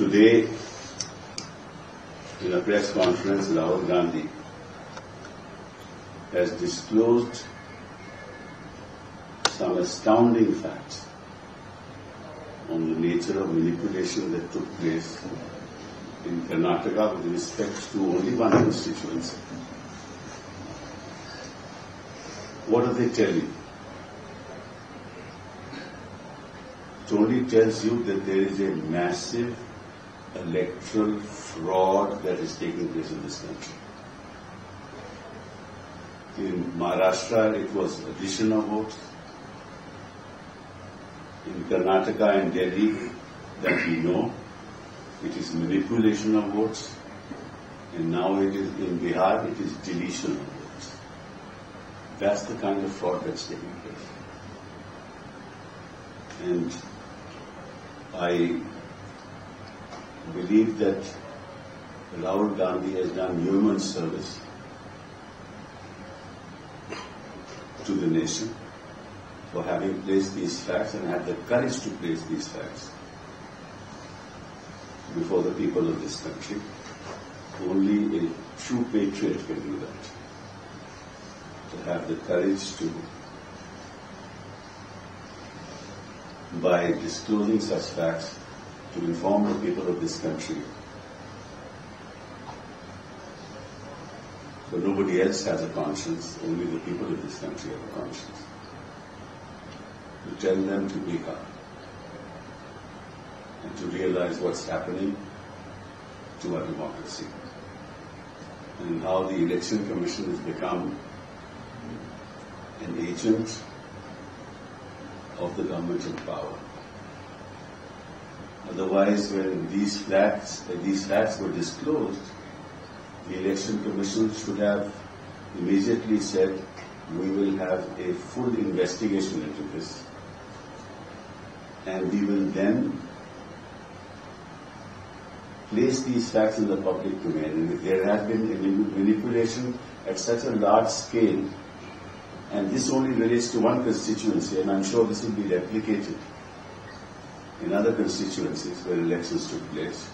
Today, in a press conference, Rahul Gandhi has disclosed some astounding facts on the nature of manipulation that took place in Karnataka with respect to only one constituency. What do they tell you? It only tells you that there is a massive electoral fraud that is taking place in this country. In Maharashtra, it was addition of votes. In Karnataka and Delhi, that we know, it is manipulation of votes. And now it is in Bihar, it is deletion of votes. That's the kind of fraud that's taking place. And I believe that Rahul Gandhi has done human service to the nation for having placed these facts and had the courage to place these facts before the people of this country. Only a true patriot can do that. To have the courage to, by disclosing such facts, to inform the people of this country. So nobody else has a conscience, only the people of this country have a conscience. To tell them to wake up and to realize what's happening to our democracy and how the Election Commission has become an agent of the government in power. Otherwise, when these facts were disclosed, the Election Commission should have immediately said, we will have a full investigation into this, and we will then place these facts in the public domain. And if there has been manipulation at such a large scale, and this only relates to one constituency, and I'm sure this will be replicated in other constituencies where elections took place,